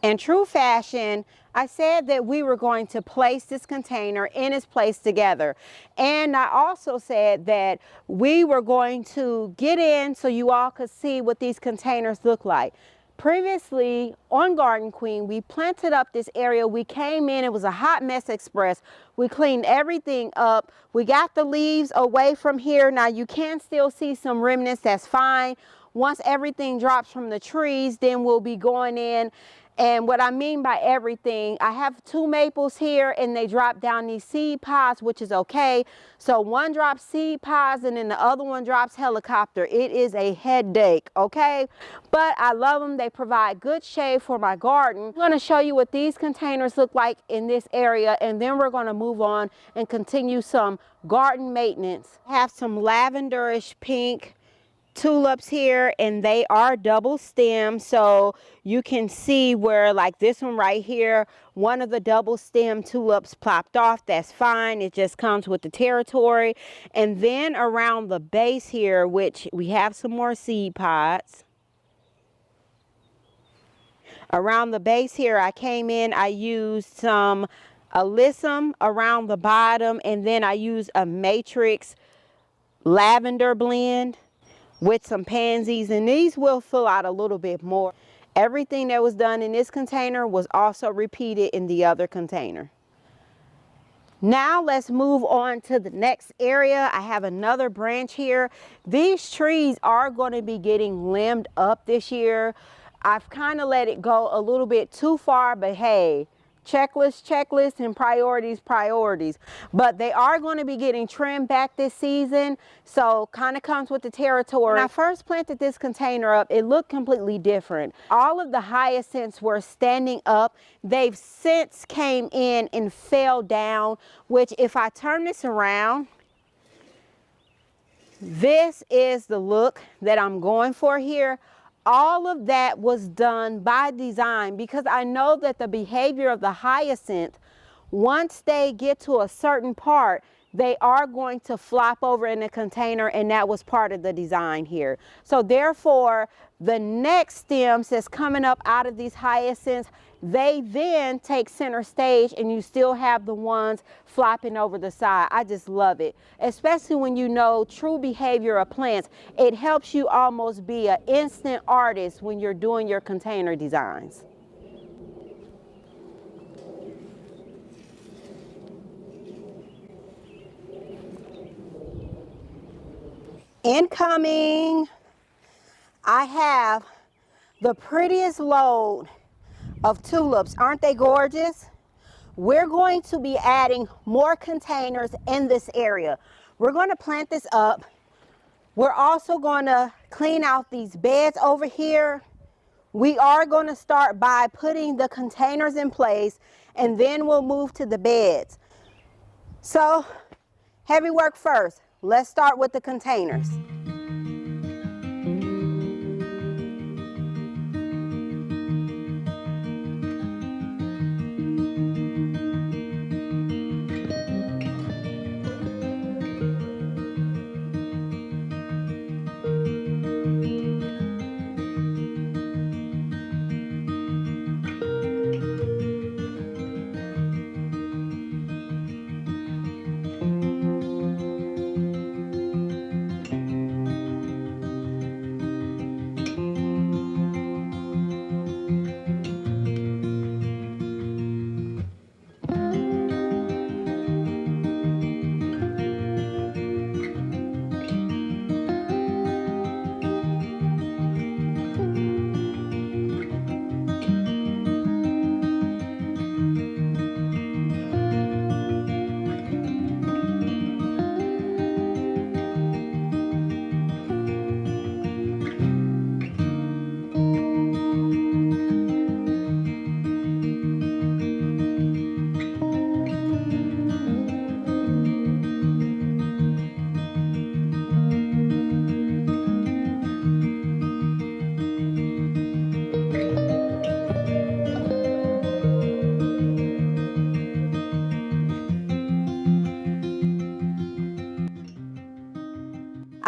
In true fashion, I said that we were going to place this container in its place together. And I also said that we were going to get in so you all could see what these containers look like. Previously on Garden Queen, we planted up this area. We came in, it was a hot mess express. We cleaned everything up. We got the leaves away from here. Now you can still see some remnants, that's fine. Once everything drops from the trees, then we'll be going in. And what I mean by everything, I have 2 maples here and they drop down these seed pods, which is okay. So one drops seed pods and then the other one drops helicopter. It is a headache, okay? But I love them. They provide good shade for my garden. I'm going to show you what these containers look like in this area, and then we're going to move on and continue some garden maintenance. I have some lavenderish pink tulips here, and they are double stem, so you can see where, like this one right here, one of the double stem tulips plopped off. That's fine, it just comes with the territory. And then around the base here, which we have some more seed pods. Around the base here, I came in, I used some alyssum around the bottom, and then I used a matrix lavender blend with some pansies, and these will fill out a little bit more. Everything that was done in this container was also repeated in the other container. Now let's move on to the next area. I have another branch here. These trees are going to be getting limbed up this year. I've kind of let it go a little bit too far, but hey, checklist, and priorities. But they are going to be getting trimmed back this season, so kind of comes with the territory. When I first planted this container up, it looked completely different. All of the hyacinths were standing up. They've since came in and fell down, which if I turn this around, this is the look that I'm going for here. All of that was done by design because I know that the behavior of the hyacinth, once they get to a certain part, they are going to flop over in the container, and that was part of the design here. So therefore, the next stems that's coming up out of these hyacinths, they then take center stage, and you still have the ones flopping over the side. I just love it, especially when you know true behavior of plants. It helps you almost be an instant artist when you're doing your container designs. Incoming, I have the prettiest load of tulips. Aren't they gorgeous? We're going to be adding more containers in this area. We're going to plant this up. We're also going to clean out these beds over here. We are going to start by putting the containers in place, and then we'll move to the beds. So, heavy work first. Let's start with the containers.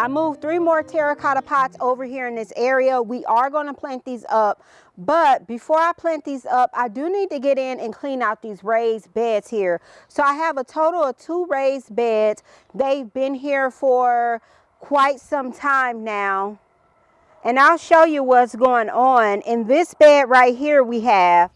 I moved 3 more terracotta pots over here in this area. We are going to plant these up, but before I plant these up, I do need to get in and clean out these raised beds here. So I have a total of 2 raised beds. They've been here for quite some time now, and I'll show you what's going on. In this bed right here, we have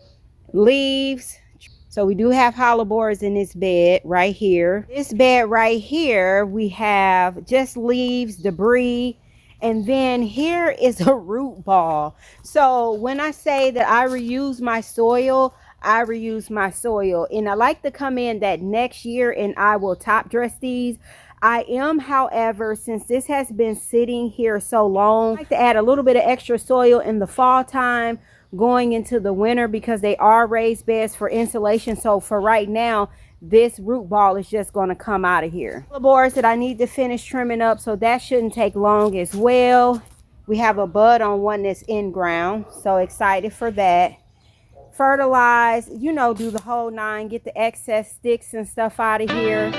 leaves. So we do have hollow boards in this bed right here. This bed right here, we have just leaves, debris, and then here is a root ball. So when I say that I reuse my soil, I reuse my soil. And I like to come in that next year and I will top dress these. I am, however, since this has been sitting here so long, I like to add a little bit of extra soil in the fall time going into the winter because they are raised beds for insulation. So for right now, this root ball is just going to come out of here. The boards that I need to finish trimming up, so that shouldn't take long as well. We have a bud on one that's in ground, so excited for that. Fertilize, you know, do the whole 9, get the excess sticks and stuff out of here.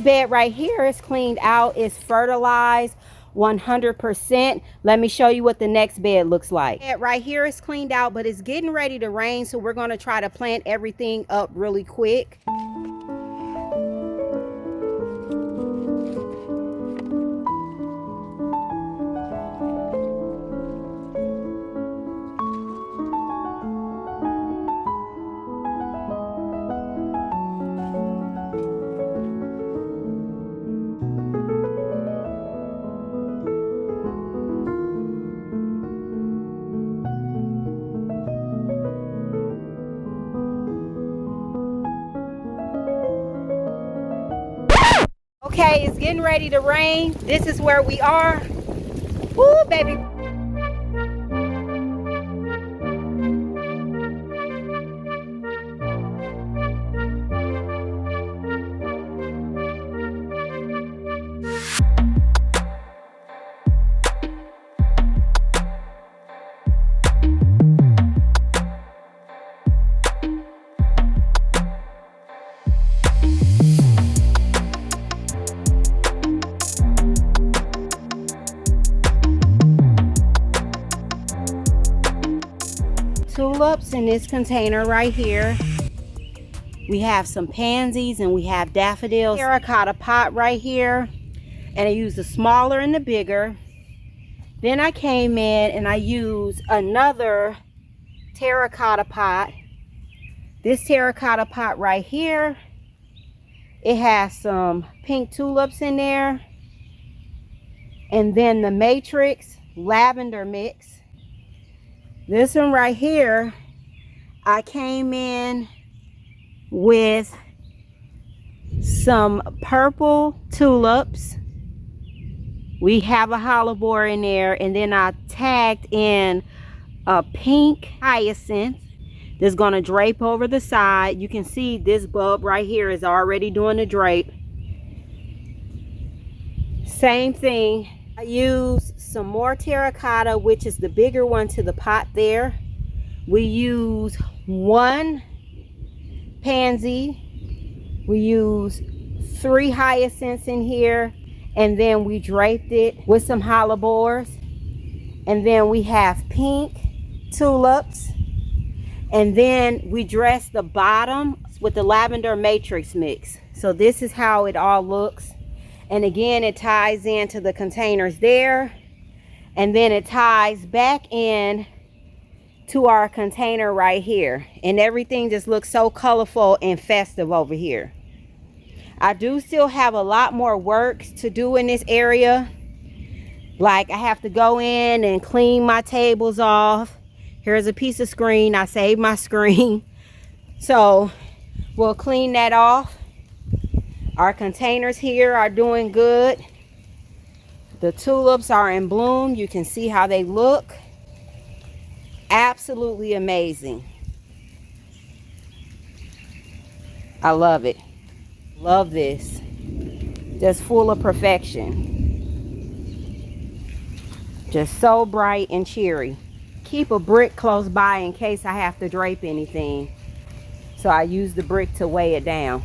Bed right here is cleaned out, is fertilized 100%. Let me show you what the next bed looks like. Bed right here is cleaned out, but it's getting ready to rain, so we're going to try to plant everything up really quick. Okay, it's getting ready to rain. This is where we are. Woo, baby. tulips in this container right here. We have some pansies and we have daffodils. Terra Cotta pot right here. And I used the smaller and the bigger. Then I came in and I used another Terra Cotta pot. This Terra Cotta pot right here. It has some pink tulips in there. And then the Matrix lavender mix. This one right here, I came in with some purple tulips. We have a hellebore in there, and then I tagged in a pink hyacinth that's going to drape over the side. You can see this bulb right here is already doing the drape. Same thing. I use some more Terra Cotta, which is the bigger one, to the pot there. We use one pansy. We use 3 hyacinths in here, and then we draped it with some hellebores. And then we have pink tulips, and then we dressed the bottom with the lavender matrix mix. So this is how it all looks. And again, it ties into the containers there, and then it ties back in to our container right here, and everything just looks so colorful and festive over here. I do still have a lot more work to do in this area. Like, I have to go in and clean my tables off. Here's a piece of screen. I saved my screen, so we'll clean that off. Our containers here are doing good. The tulips are in bloom. You can see how they look. Absolutely amazing. I love it. Love this. Just full of perfection. Just so bright and cheery. Keep a brick close by in case I have to drape anything. So I use the brick to weigh it down.